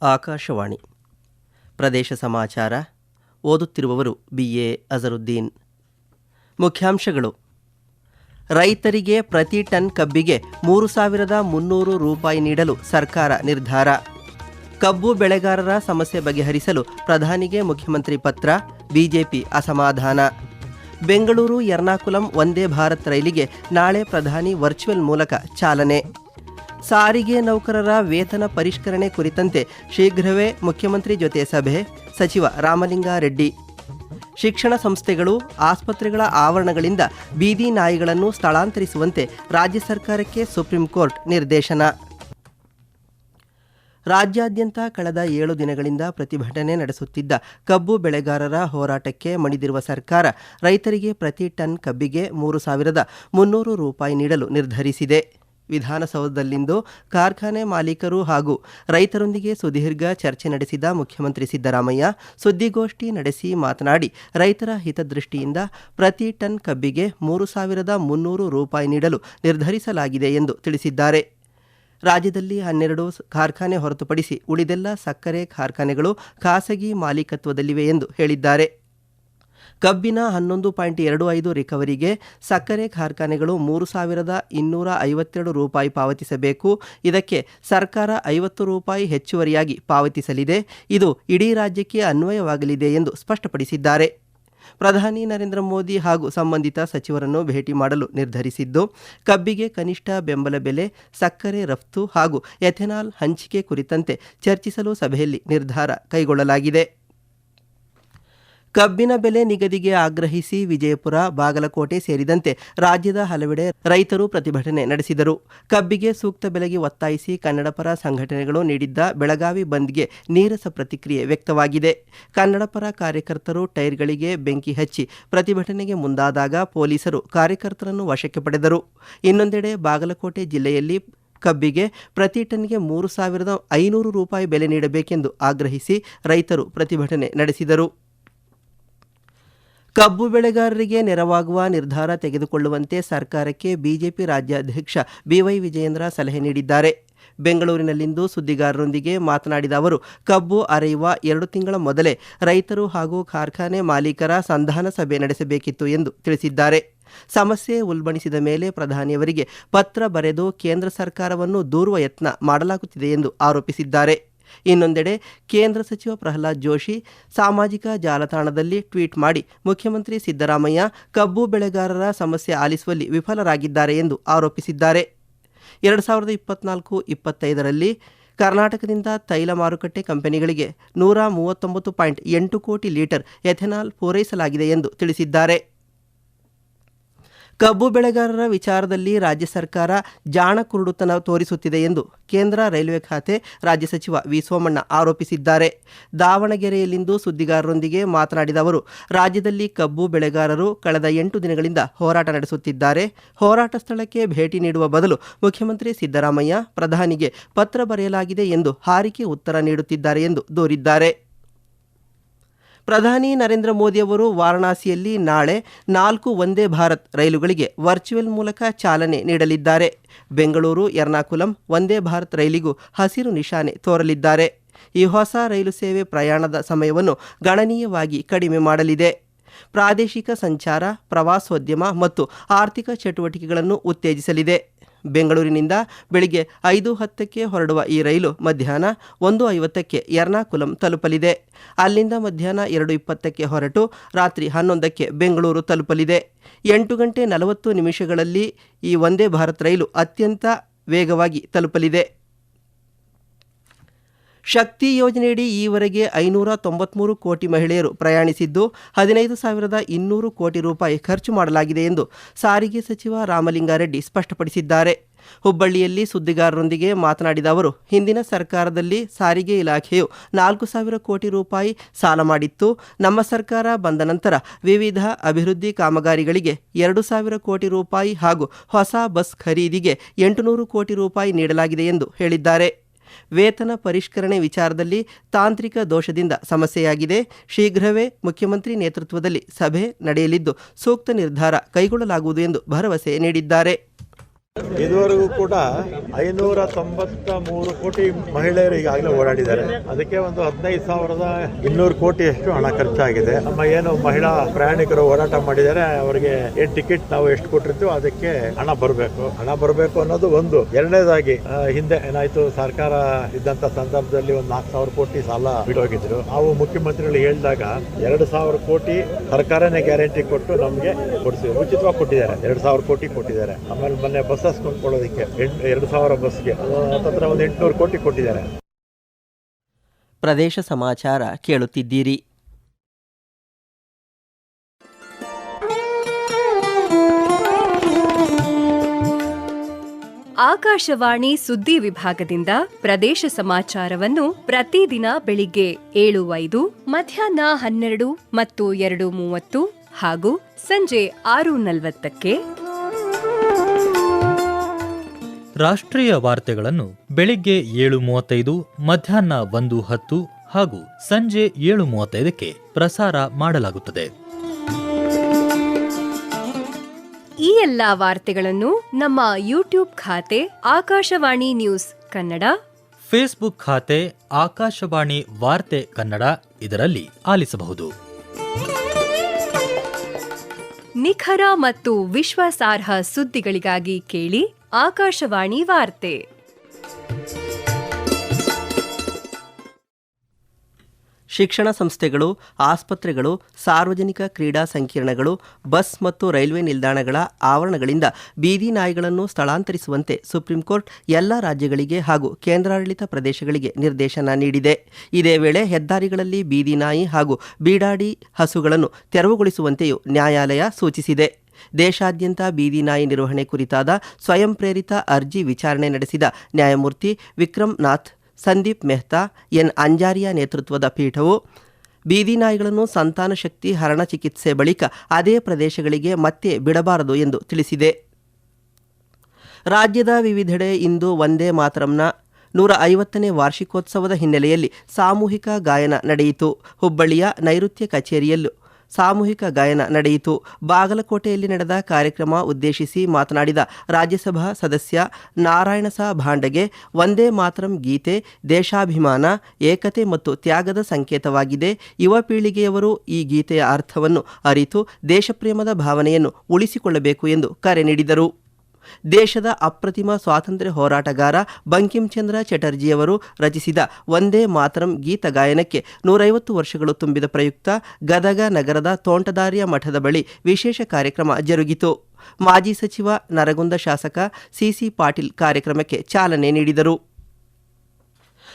ಆಕಾಶವಾಣಿ ಪ್ರದೇಶ ಸಮಾಚಾರ. ಓದುತ್ತಿರುವವರು BA ಅಜರುದ್ದೀನ್. ಮುಖ್ಯಾಂಶಗಳು: ರೈತರಿಗೆ ಪ್ರತಿ ಟನ್ ಕಬ್ಬಿಗೆ 3,300 ರೂಪಾಯಿ ನೀಡಲು ಸರ್ಕಾರ ನಿರ್ಧಾರ. ಕಬ್ಬು ಬೆಳೆಗಾರರ ಸಮಸ್ಯೆ ಬಗೆಹರಿಸಲು ಪ್ರಧಾನಿಗೆ ಮುಖ್ಯಮಂತ್ರಿ ಪತ್ರ, ಬಿಜೆಪಿ ಅಸಮಾಧಾನ. ಬೆಂಗಳೂರು ಎರ್ನಾಕುಲಂ ವಂದೇ ಭಾರತ್ ರೈಲಿಗೆ ನಾಳೆ ಪ್ರಧಾನಿ ವರ್ಚುವಲ್ ಮೂಲಕ ಚಾಲನೆ. ಸಾರಿಗೆ ನೌಕರರ ವೇತನ ಪರಿಷ್ಕರಣೆ ಕುರಿತಂತೆ ಶೀಘ್ರವೇ ಮುಖ್ಯಮಂತ್ರಿ ಜೊತೆ ಸಭೆ, ಸಚಿವ ರಾಮಲಿಂಗಾರೆಡ್ಡಿ. ಶಿಕ್ಷಣ ಸಂಸ್ಥೆಗಳು, ಆಸ್ಪತ್ರೆಗಳ ಆವರಣಗಳಿಂದ ಬೀದಿ ನಾಯಿಗಳನ್ನು ಸ್ಥಳಾಂತರಿಸುವಂತೆ ರಾಜ್ಯ ಸರ್ಕಾರಕ್ಕೆ ಸುಪ್ರೀಂ ಕೋರ್ಟ್ ನಿರ್ದೇಶನ. ರಾಜ್ಯಾದ್ಯಂತ ಕಳೆದ 7 ದಿನಗಳಿಂದ ಪ್ರತಿಭಟನೆ ನಡೆಸುತ್ತಿದ್ದ ಕಬ್ಬು ಬೆಳೆಗಾರರ ಹೋರಾಟಕ್ಕೆ ಮಣಿದಿರುವ ಸರ್ಕಾರ ರೈತರಿಗೆ ಪ್ರತಿ ಟನ್ ಕಬ್ಬಿಗೆ 3,300 ರೂಪಾಯಿ ನೀಡಲು ನಿರ್ಧರಿಸಿದೆ. ವಿಧಾನಸೌಧದಲ್ಲಿಂದು ಕಾರ್ಖಾನೆ ಮಾಲೀಕರು ಹಾಗೂ ರೈತರೊಂದಿಗೆ ಸುದೀರ್ಘ ಚರ್ಚೆ ನಡೆಸಿದ ಮುಖ್ಯಮಂತ್ರಿ ಸಿದ್ದರಾಮಯ್ಯ ಸುದ್ದಿಗೋಷ್ಠಿ ನಡೆಸಿ ಮಾತನಾಡಿ, ರೈತರ ಹಿತದೃಷ್ಟಿಯಿಂದ ಪ್ರತಿ ಟನ್ ಕಬ್ಬಿಗೆ 3,300 ರೂಪಾಯಿ ನೀಡಲು ನಿರ್ಧರಿಸಲಾಗಿದೆ ಎಂದು ತಿಳಿಸಿದ್ದಾರೆ. ರಾಜ್ಯದಲ್ಲಿ 12 ಕಾರ್ಖಾನೆ ಹೊರತುಪಡಿಸಿ ಉಳಿದೆಲ್ಲ ಸಕ್ಕರೆ ಕಾರ್ಖಾನೆಗಳು ಖಾಸಗಿ ಮಾಲೀಕತ್ವದಲ್ಲಿವೆ ಎಂದು ಹೇಳಿದ್ದಾರೆ. ಕಬ್ಬಿನ 11.25 ರಿಕವರಿಗೆ ಸಕ್ಕರೆ ಕಾರ್ಖಾನೆಗಳು 3,252 ರೂಪಾಯಿ ಪಾವತಿಸಬೇಕು. ಇದಕ್ಕೆ ಸರ್ಕಾರ 50 ರೂಪಾಯಿ ಹೆಚ್ಚುವರಿಯಾಗಿ ಪಾವತಿಸಲಿದೆ. ಇದು ಇಡೀ ರಾಜ್ಯಕ್ಕೆ ಅನ್ವಯವಾಗಲಿದೆ ಎಂದು ಸ್ಪಷ್ಟಪಡಿಸಿದ್ದಾರೆ. ಪ್ರಧಾನಿ ನರೇಂದ್ರ ಮೋದಿ ಹಾಗೂ ಸಂಬಂಧಿತ ಸಚಿವರನ್ನು ಭೇಟಿ ಮಾಡಲು ನಿರ್ಧರಿಸಿದ್ದು, ಕಬ್ಬಿಗೆ ಕನಿಷ್ಠ ಬೆಂಬಲ ಬೆಲೆ, ಸಕ್ಕರೆ ರಫ್ತು ಹಾಗೂ ಎಥೆನಾಲ್ ಹಂಚಿಕೆ ಕುರಿತಂತೆ ಚರ್ಚಿಸಲು ಸಭೆಯಲ್ಲಿ ನಿರ್ಧಾರ ಕೈಗೊಳ್ಳಲಾಗಿದೆ. ಕಬ್ಬಿನ ಬೆಲೆ ನಿಗದಿಗೆ ಆಗ್ರಹಿಸಿ ವಿಜಯಪುರ, ಬಾಗಲಕೋಟೆ ಸೇರಿದಂತೆ ರಾಜ್ಯದ ಹಲವೆಡೆ ರೈತರು ಪ್ರತಿಭಟನೆ ನಡೆಸಿದರು. ಕಬ್ಬಿಗೆ ಸೂಕ್ತ ಬೆಲೆಗೆ ಒತ್ತಾಯಿಸಿ ಕನ್ನಡಪರ ಸಂಘಟನೆಗಳು ನೀಡಿದ್ದ ಬೆಳಗಾವಿ ಬಂದ್ಗೆ ನೀರಸ ಪ್ರತಿಕ್ರಿಯೆ ವ್ಯಕ್ತವಾಗಿದೆ. ಕನ್ನಡಪರ ಕಾರ್ಯಕರ್ತರು ಟೈರ್ಗಳಿಗೆ ಬೆಂಕಿ ಹಚ್ಚಿ ಪ್ರತಿಭಟನೆಗೆ ಮುಂದಾದಾಗ ಪೊಲೀಸರು ಕಾರ್ಯಕರ್ತರನ್ನು ವಶಕ್ಕೆ ಪಡೆದರು. ಇನ್ನೊಂದೆಡೆ ಬಾಗಲಕೋಟೆ ಜಿಲ್ಲೆಯಲ್ಲಿ ಕಬ್ಬಿಗೆ ಪ್ರತಿ ಟನ್ಗೆ 3,500 ರೂಪಾಯಿ ಬೆಲೆ ನೀಡಬೇಕೆಂದು ಆಗ್ರಹಿಸಿ ರೈತರು ಪ್ರತಿಭಟನೆ ನಡೆಸಿದರು. ಕಬ್ಬು ಬೆಳೆಗಾರರಿಗೆ ನೆರವಾಗುವ ನಿರ್ಧಾರ ತೆಗೆದುಕೊಳ್ಳುವಂತೆ ಸರ್ಕಾರಕ್ಕೆ ಬಿಜೆಪಿ ರಾಜ್ಯಾಧ್ಯಕ್ಷ BY ವಿಜಯೇಂದ್ರ ಸಲಹೆ ನೀಡಿದ್ದಾರೆ. ಬೆಂಗಳೂರಿನಲ್ಲಿಂದು ಸುದ್ದಿಗಾರರೊಂದಿಗೆ ಮಾತನಾಡಿದ ಅವರು, ಕಬ್ಬು ಅರೆಯುವ 2 ತಿಂಗಳ ಮೊದಲೇ ರೈತರು ಹಾಗೂ ಕಾರ್ಖಾನೆ ಮಾಲೀಕರ ಸಂಧಾನ ಸಭೆ ನಡೆಸಬೇಕಿತ್ತು ಎಂದು ತಿಳಿಸಿದ್ದಾರೆ. ಸಮಸ್ಯೆ ಉಲ್ಬಣಿಸಿದ ಮೇಲೆ ಪ್ರಧಾನಿಯವರಿಗೆ ಪತ್ರ ಬರೆದು ಕೇಂದ್ರ ಸರ್ಕಾರವನ್ನು ದೂರುವ ಯತ್ನ ಮಾಡಲಾಗುತ್ತಿದೆ ಎಂದು ಆರೋಪಿಸಿದ್ದಾರೆ. ಇನ್ನೊಂದೆಡೆ ಕೇಂದ್ರ ಸಚಿವ ಪ್ರಹ್ಲಾದ್ ಜೋಶಿ ಸಾಮಾಜಿಕ ಜಾಲತಾಣದಲ್ಲಿ ಟ್ವೀಟ್ ಮಾಡಿ, ಮುಖ್ಯಮಂತ್ರಿ ಸಿದ್ದರಾಮಯ್ಯ ಕಬ್ಬು ಬೆಳೆಗಾರರ ಸಮಸ್ಯೆ ಆಲಿಸುವಲ್ಲಿ ವಿಫಲರಾಗಿದ್ದಾರೆ ಎಂದು ಆರೋಪಿಸಿದ್ದಾರೆ. 2024-25ರಲ್ಲಿ ಕರ್ನಾಟಕದಿಂದ ತೈಲ ಮಾರುಕಟ್ಟೆ ಕಂಪನಿಗಳಿಗೆ 139.8 ಕೋಟಿ ಲೀಟರ್ ಎಥೆನಾಲ್ ಪೂರೈಸಲಾಗಿದೆ ಎಂದು ತಿಳಿಸಿದ್ದಾರೆ. ಕಬ್ಬು ಬೆಳೆಗಾರರ ವಿಚಾರದಲ್ಲಿ ರಾಜ್ಯ ಸರ್ಕಾರ ಜಾಣ ಕುರುಡುತನ ತೋರಿಸುತ್ತಿದೆ ಎಂದು ಕೇಂದ್ರ ರೈಲ್ವೆ ಖಾತೆ ರಾಜ್ಯ ಸಚಿವ ವಿ ಸೋಮಣ್ಣ ಆರೋಪಿಸಿದ್ದಾರೆ. ದಾವಣಗೆರೆಯಲ್ಲಿಂದು ಸುದ್ದಿಗಾರರೊಂದಿಗೆ ಮಾತನಾಡಿದ ಅವರು, ರಾಜ್ಯದಲ್ಲಿ ಕಬ್ಬು ಬೆಳೆಗಾರರು ಕಳೆದ 8 ದಿನಗಳಿಂದ ಹೋರಾಟ ನಡೆಸುತ್ತಿದ್ದಾರೆ. ಹೋರಾಟ ಸ್ಥಳಕ್ಕೆ ಭೇಟಿ ನೀಡುವ ಬದಲು ಮುಖ್ಯಮಂತ್ರಿ ಸಿದ್ದರಾಮಯ್ಯ ಪ್ರಧಾನಿಗೆ ಪತ್ರ ಬರೆಯಲಾಗಿದೆ ಎಂದು ಹಾರಿಕೆ ಉತ್ತರ ನೀಡುತ್ತಿದ್ದಾರೆ ಎಂದು ದೂರಿದ್ದಾರೆ. ಪ್ರಧಾನಿ ನರೇಂದ್ರ ಮೋದಿ ಅವರು ವಾರಣಾಸಿಯಲ್ಲಿ ನಾಳೆ 4 ವಂದೇ ಭಾರತ್ ರೈಲುಗಳಿಗೆ ವರ್ಚುವಲ್ ಮೂಲಕ ಚಾಲನೆ ನೀಡಲಿದ್ದಾರೆ. ಬೆಂಗಳೂರು ಎರ್ನಾಕುಲಂ ವಂದೇ ಭಾರತ್ ರೈಲಿಗೂ ಹಸಿರು ನಿಶಾನೆ ತೋರಲಿದ್ದಾರೆ. ಈ ಹೊಸ ರೈಲು ಸೇವೆ ಪ್ರಯಾಣದ ಸಮಯವನ್ನು ಗಣನೀಯವಾಗಿ ಕಡಿಮೆ ಮಾಡಲಿದೆ. ಪ್ರಾದೇಶಿಕ ಸಂಚಾರ, ಪ್ರವಾಸೋದ್ಯಮ ಮತ್ತು ಆರ್ಥಿಕ ಚಟುವಟಿಕೆಗಳನ್ನು ಉತ್ತೇಜಿಸಲಿದೆ. ಬೆಂಗಳೂರಿನಿಂದ ಬೆಳಿಗ್ಗೆ 5:10ಕ್ಕೆ ಹೊರಡುವ ಈ ರೈಲು ಮಧ್ಯಾಹ್ನ 1:50ಕ್ಕೆ ಎರ್ನಾಕುಲಂ ತಲುಪಲಿದೆ. ಅಲ್ಲಿಂದ ಮಧ್ಯಾಹ್ನ 2:20ಕ್ಕೆ ಹೊರಟು ರಾತ್ರಿ 11ಕ್ಕೆ ಬೆಂಗಳೂರು ತಲುಪಲಿದೆ. 8 ಗಂಟೆ 40 ನಿಮಿಷಗಳಲ್ಲಿ ಈ ವಂದೇ ಭಾರತ್ ರೈಲು ಅತ್ಯಂತ ವೇಗವಾಗಿ ತಲುಪಲಿದೆ. ಶಕ್ತಿ ಯೋಜನೆಯಡಿ ಈವರೆಗೆ 593 ಕೋಟಿ ಮಹಿಳೆಯರು ಪ್ರಯಾಣಿಸಿದ್ದು 15,200 ಕೋಟಿ ರೂಪಾಯಿ ಖರ್ಚು ಮಾಡಲಾಗಿದೆ ಎಂದು ಸಾರಿಗೆ ಸಚಿವ ರಾಮಲಿಂಗಾರೆಡ್ಡಿ ಸ್ಪಷ್ಟಪಡಿಸಿದ್ದಾರೆ. ಹುಬ್ಬಳ್ಳಿಯಲ್ಲಿ ಸುದ್ದಿಗಾರರೊಂದಿಗೆ ಮಾತನಾಡಿದ ಅವರು, ಹಿಂದಿನ ಸರ್ಕಾರದಲ್ಲಿ ಸಾರಿಗೆ ಇಲಾಖೆಯು 4,000 ಕೋಟಿ ರೂಪಾಯಿ ಸಾಲ ಮಾಡಿತ್ತು. ನಮ್ಮ ಸರ್ಕಾರ ಬಂದ ನಂತರ ವಿವಿಧ ಅಭಿವೃದ್ಧಿ ಕಾಮಗಾರಿಗಳಿಗೆ 2,000 ಕೋಟಿ ರೂಪಾಯಿ ಹಾಗೂ ಹೊಸ ಬಸ್ ಖರೀದಿಗೆ 800 ಕೋಟಿ ರೂಪಾಯಿ ನೀಡಲಾಗಿದೆ ಎಂದು ಹೇಳಿದ್ದಾರೆ. ವೇತನ ಪರಿಷ್ಕರಣೆ ವಿಚಾರದಲ್ಲಿ ತಾಂತ್ರಿಕ ದೋಷದಿಂದ ಸಮಸ್ಯೆಯಾಗಿದೆ. ಶೀಘ್ರವೇ ಮುಖ್ಯಮಂತ್ರಿ ನೇತೃತ್ವದಲ್ಲಿ ಸಭೆ ನಡೆಯಲಿದ್ದು ಸೂಕ್ತ ನಿರ್ಧಾರ ಕೈಗೊಳ್ಳಲಾಗುವುದು ಎಂದು ಭರವಸೆ ನೀಡಿದ್ದಾರೆ. ಇದುವರೆಗೂ ಕೂಡ 593 ಕೋಟಿ ಮಹಿಳೆಯರು ಈಗಾಗಲೇ ಓಡಾಡಿದ್ದಾರೆ. ಅದಕ್ಕೆ ಒಂದು 15,200 ಕೋಟಿಯಷ್ಟು ಹಣ ಖರ್ಚಾಗಿದೆ. ನಮ್ಮ ಏನು ಮಹಿಳಾ ಪ್ರಯಾಣಿಕರು ಓಡಾಟ ಮಾಡಿದ್ದಾರೆ ಅವರಿಗೆ ಏನ್ ಟಿಕೆಟ್ ನಾವು ಎಷ್ಟು ಕೊಟ್ಟಿರ್ತೀವೋ ಅದಕ್ಕೆ ಹಣ ಬರಬೇಕು ಅನ್ನೋದು ಒಂದು. ಎರಡನೇದಾಗಿ ಹಿಂದೆ ಏನಾಯ್ತು, ಸರ್ಕಾರ ಇದ್ದಂತ ಸಂದರ್ಭದಲ್ಲಿ ಒಂದು 4,000 ಕೋಟಿ ಸಾಲ ಬಿಡೋಗಿದ್ರು. ನಾವು ಮುಖ್ಯಮಂತ್ರಿಗಳು ಹೇಳಿದಾಗ 2,000 ಕೋಟಿ ಸರ್ಕಾರನೇ ಗ್ಯಾರಂಟಿ ಕೊಟ್ಟು ನಮಗೆ ಕೊಡ್ತೀವಿ, ಉಚಿತವಾಗಿ ಕೊಟ್ಟಿದ್ದಾರೆ. 2,000 ಕೋಟಿ ಕೊಟ್ಟಿದ್ದಾರೆ. ಆಮೇಲೆ ಮೊನ್ನೆ ಬಸ್ಸಸ್ ಕೊಂಡ್ಕೊಳ್ಳೋದಕ್ಕೆ 2,000 ಬಸ್ಗೆ ಹತ್ತಿರ ಒಂದು 800 ಕೋಟಿ ಕೊಟ್ಟಿದ್ದಾರೆ. ಪ್ರದೇಶ ಸಮಾಚಾರ ಕೇಳುತ್ತಿದ್ದೀರಿ. ಆಕಾಶವಾಣಿ ಸುದ್ದಿ ವಿಭಾಗದಿಂದ ಪ್ರದೇಶ ಸಮಾಚಾರವನ್ನು ಪ್ರತಿದಿನ ಬೆಳಿಗ್ಗೆ 7:05, ಮಧ್ಯಾಹ್ನ 12 ಮತ್ತು 2:30 ಹಾಗೂ ಸಂಜೆ 6:40ಕ್ಕೆ, ರಾಷ್ಟ್ರೀಯ ವಾರ್ತೆಗಳನ್ನು ಬೆಳಿಗ್ಗೆ 7:35, ಮಧ್ಯಾಹ್ನ 1:10 ಹಾಗೂ ಸಂಜೆ 7:35ಕ್ಕೆ ಪ್ರಸಾರ ಮಾಡಲಾಗುತ್ತದೆ. ಈ ಎಲ್ಲಾ ವಾರ್ತೆಗಳನ್ನು ನಮ್ಮ ಯೂಟ್ಯೂಬ್ ಖಾತೆ ಆಕಾಶವಾಣಿ ನ್ಯೂಸ್ ಕನ್ನಡ, ಫೇಸ್ಬುಕ್ ಖಾತೆ ಆಕಾಶವಾಣಿ ವಾರ್ತೆ ಕನ್ನಡ ಇದರಲ್ಲಿ ಆಲಿಸಬಹುದು. ನಿಖರ ಮತ್ತು ವಿಶ್ವಾಸಾರ್ಹ ಸುದ್ದಿಗಳಿಗಾಗಿ ಕೇಳಿ ಆಕಾಶವಾಣಿ ವಾರ್ತೆ. ಶಿಕ್ಷಣ ಸಂಸ್ಥೆಗಳು, ಆಸ್ಪತ್ರೆಗಳು, ಸಾರ್ವಜನಿಕ ಕ್ರೀಡಾ ಸಂಕೀರ್ಣಗಳು, ಬಸ್ ಮತ್ತು ರೈಲ್ವೆ ನಿಲ್ದಾಣಗಳ ಆವರಣಗಳಿಂದ ಬೀದಿ ನಾಯಿಗಳನ್ನು ಸ್ಥಳಾಂತರಿಸುವಂತೆ ಸುಪ್ರೀಂ ಕೋರ್ಟ್ ಎಲ್ಲ ರಾಜ್ಯಗಳಿಗೆ ಹಾಗೂ ಕೇಂದ್ರಾಡಳಿತ ಪ್ರದೇಶಗಳಿಗೆ ನಿರ್ದೇಶನ ನೀಡಿದೆ. ಇದೇ ವೇಳೆ ಹೆದ್ದಾರಿಗಳಲ್ಲಿ ಬೀದಿ ನಾಯಿ ಹಾಗೂ ಬೀಡಾಡಿ ಹಸುಗಳನ್ನು ತೆರವುಗೊಳಿಸುವಂತೆಯೂ ನ್ಯಾಯಾಲಯ ಸೂಚಿಸಿದೆ. ದೇಶಾದ್ಯಂತ ಬೀದಿ ನಾಯಿ ನಿರ್ವಹಣೆ ಕುರಿತಾದ ಸ್ವಯಂ ಪ್ರೇರಿತ ಅರ್ಜಿ ವಿಚಾರಣೆ ನಡೆಸಿದ ನ್ಯಾಯಮೂರ್ತಿ ವಿಕ್ರಮ್ ನಾಥ್, ಸಂದೀಪ್ ಮೆಹ್ತಾ, ಎನ್ ಅಂಜಾರಿಯಾ ನೇತೃತ್ವದ ಪೀಠವು ಬೀದಿ ನಾಯಿಗಳನ್ನು ಸಂತಾನ ಶಕ್ತಿ ಹರಣ ಚಿಕಿತ್ಸೆ ಬಳಿಕ ಅದೇ ಪ್ರದೇಶಗಳಿಗೆ ಮತ್ತೆ ಬಿಡಬಾರದು ಎಂದು ತಿಳಿಸಿದೆ. ರಾಜ್ಯದ ವಿವಿಧೆಡೆ ಇಂದು ವಂದೇ ಮಾತರಂನ 150ನೇ ವಾರ್ಷಿಕೋತ್ಸವದ ಹಿನ್ನೆಲೆಯಲ್ಲಿ ಸಾಮೂಹಿಕ ಗಾಯನ ನಡೆಯಿತು. ಹುಬ್ಬಳ್ಳಿಯ ನೈಋತ್ಯ ಕಚೇರಿಯಲ್ಲೂ ಸಾಮೂಹಿಕ ಗಾಯನ ನಡೆಯಿತು. ಬಾಗಲಕೋಟೆಯಲ್ಲಿ ನಡೆದ ಕಾರ್ಯಕ್ರಮ ಉದ್ದೇಶಿಸಿ ಮಾತನಾಡಿದ ರಾಜ್ಯಸಭಾ ಸದಸ್ಯ ನಾರಾಯಣಸ ಭಾಂಡಗೆ, ವಂದೇ ಮಾತರಂ ಗೀತೆ ದೇಶಾಭಿಮಾನ, ಏಕತೆ ಮತ್ತು ತ್ಯಾಗದ ಸಂಕೇತವಾಗಿದೆ. ಯುವ ಪೀಳಿಗೆಯವರು ಈ ಗೀತೆಯ ಅರ್ಥವನ್ನು ಅರಿತು ದೇಶಪ್ರೇಮದ ಭಾವನೆಯನ್ನು ಉಳಿಸಿಕೊಳ್ಳಬೇಕು ಎಂದು ಕರೆ ನೀಡಿದರು. ದೇಶದ ಅಪ್ರತಿಮ ಸ್ವಾತಂತ್ರ್ಯ ಹೋರಾಟಗಾರ ಬಂಕಿಂಚಂದ್ರ ಚಟರ್ಜಿಯವರು ರಚಿಸಿದ ವಂದೇ ಮಾತರಂ ಗೀತ ಗಾಯನಕ್ಕೆ 150 ವರ್ಷಗಳು ತುಂಬಿದ ಪ್ರಯುಕ್ತ ಗದಗ ನಗರದ ತೋಂಟದಾರ್ಯ ಮಠದ ಬಳಿ ವಿಶೇಷ ಕಾರ್ಯಕ್ರಮ ಜರುಗಿತು. ಮಾಜಿ ಸಚಿವ ನರಗುಂದ ಶಾಸಕ ಸಿಸಿ ಪಾಟೀಲ್ ಕಾರ್ಯಕ್ರಮಕ್ಕೆ ಚಾಲನೆ ನೀಡಿದರು.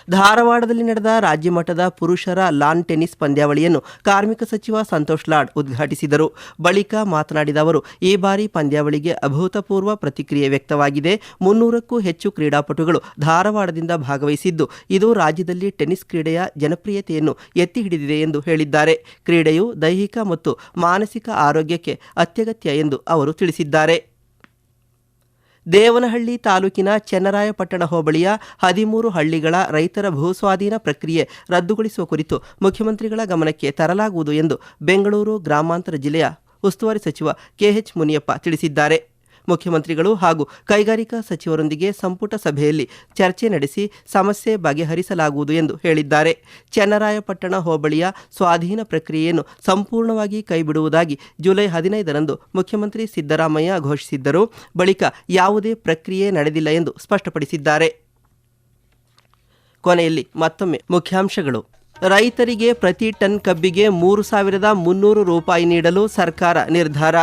ಧಾರವಾಡದಲ್ಲಿ ನಡೆದ ರಾಜ್ಯಮಟ್ಟದ ಪುರುಷರ ಲಾನ್ ಟೆನ್ನಿಸ್ ಪಂದ್ಯಾವಳಿಯನ್ನು ಕಾರ್ಮಿಕ ಸಚಿವ ಸಂತೋಷ್ ಲಾಡ್ ಉದ್ಘಾಟಿಸಿದರು. ಬಳಿಕ ಮಾತನಾಡಿದ ಅವರು, ಈ ಬಾರಿ ಪಂದ್ಯಾವಳಿಗೆ ಅಭೂತಪೂರ್ವ ಪ್ರತಿಕ್ರಿಯೆ ವ್ಯಕ್ತವಾಗಿದೆ. 300ಕ್ಕೂ ಹೆಚ್ಚು ಕ್ರೀಡಾಪಟುಗಳು ಧಾರವಾಡದಿಂದ ಭಾಗವಹಿಸಿದ್ದು, ಇದು ರಾಜ್ಯದಲ್ಲಿ ಟೆನ್ನಿಸ್ ಕ್ರೀಡೆಯ ಜನಪ್ರಿಯತೆಯನ್ನು ಎತ್ತಿ ಹಿಡಿದಿದೆ ಎಂದು ಹೇಳಿದ್ದಾರೆ. ಕ್ರೀಡೆಯು ದೈಹಿಕ ಮತ್ತು ಮಾನಸಿಕ ಆರೋಗ್ಯಕ್ಕೆ ಅತ್ಯಗತ್ಯ ಎಂದು ಅವರು ತಿಳಿಸಿದ್ದಾರೆ. ದೇವನಹಳ್ಳಿ ತಾಲೂಕಿನ ಚೆನ್ನರಾಯಪಟ್ಟಣ ಹೋಬಳಿಯ 13 ಹಳ್ಳಿಗಳ ರೈತರ ಭೂಸ್ವಾಧೀನ ಪ್ರಕ್ರಿಯೆ ರದ್ದುಗೊಳಿಸುವ ಕುರಿತು ಮುಖ್ಯಮಂತ್ರಿಗಳ ಗಮನಕ್ಕೆ ತರಲಾಗುವುದು ಎಂದು ಬೆಂಗಳೂರು ಗ್ರಾಮಾಂತರ ಜಿಲ್ಲೆಯ ಉಸ್ತುವಾರಿ ಸಚಿವ ಕೆಎಚ್ ಮುನಿಯಪ್ಪ ತಿಳಿಸಿದ್ದಾರೆ. ಮುಖ್ಯಮಂತ್ರಿಗಳು ಹಾಗೂ ಕೈಗಾರಿಕಾ ಸಚಿವರೊಂದಿಗೆ ಸಂಪುಟ ಸಭೆಯಲ್ಲಿ ಚರ್ಚೆ ನಡೆಸಿ ಸಮಸ್ಯೆ ಬಗೆಹರಿಸಲಾಗುವುದು ಎಂದು ಹೇಳಿದ್ದಾರೆ. ಚೆನ್ನರಾಯಪಟ್ಟಣ ಹೋಬಳಿಯ ಸ್ವಾಧೀನ ಪ್ರಕ್ರಿಯೆಯನ್ನು ಸಂಪೂರ್ಣವಾಗಿ ಕೈಬಿಡುವುದಾಗಿ ಜುಲೈ 15ರಂದು ಮುಖ್ಯಮಂತ್ರಿ ಸಿದ್ದರಾಮಯ್ಯ ಘೋಷಿಸಿದ್ದರು. ಬಳಿಕ ಯಾವುದೇ ಪ್ರಕ್ರಿಯೆ ನಡೆದಿಲ್ಲ ಎಂದು ಸ್ಪಷ್ಟಪಡಿಸಿದ್ದಾರೆ. ಕೊನೆಯಲ್ಲಿ ಮತ್ತೊಮ್ಮೆ ಮುಖ್ಯಾಂಶಗಳು. ರೈತರಿಗೆ ಪ್ರತಿ ಟನ್ ಕಬ್ಬಿಗೆ 3,300 ರೂಪಾಯಿ ನೀಡಲು ಸರ್ಕಾರ ನಿರ್ಧಾರ.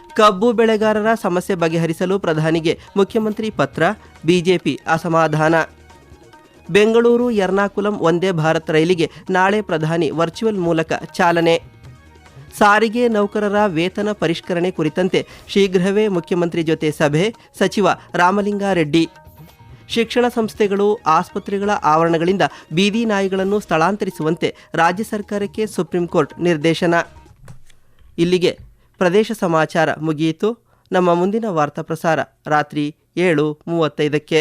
ಕಬ್ಬು ಬೆಳೆಗಾರರ ಸಮಸ್ಯೆ ಬಗೆಹರಿಸಲು ಪ್ರಧಾನಿಗೆ ಮುಖ್ಯಮಂತ್ರಿ ಪತ್ರ, ಬಿಜೆಪಿ ಅಸಮಾಧಾನ. ಬೆಂಗಳೂರು ಎರ್ನಾಕುಲಂ ವಂದೇ ಭಾರತ್ ರೈಲಿಗೆ ನಾಳೆ ಪ್ರಧಾನಿ ವರ್ಚುವಲ್ ಮೂಲಕ ಚಾಲನೆ. ಸಾರಿಗೆ ನೌಕರರ ವೇತನ ಪರಿಷ್ಕರಣೆ ಕುರಿತಂತೆ ಶೀಘ್ರವೇ ಮುಖ್ಯಮಂತ್ರಿ ಜೊತೆ ಸಭೆ, ಸಚಿವ ರಾಮಲಿಂಗಾರೆಡ್ಡಿ. ಶಿಕ್ಷಣ ಸಂಸ್ಥೆಗಳು, ಆಸ್ಪತ್ರೆಗಳ ಆವರಣಗಳಿಂದ ಬೀದಿ ನಾಯಿಗಳನ್ನು ಸ್ಥಳಾಂತರಿಸುವಂತೆ ರಾಜ್ಯ ಸರ್ಕಾರಕ್ಕೆ ಸುಪ್ರೀಂ ಕೋರ್ಟ್ ನಿರ್ದೇಶನ. ಇಲ್ಲಿಗೆ ಪ್ರದೇಶ ಸಮಾಚಾರ ಮುಗಿಯಿತು. ನಮ್ಮ ಮುಂದಿನ ವಾರ್ತಾ ಪ್ರಸಾರ ರಾತ್ರಿ 7:35ಕ್ಕೆ.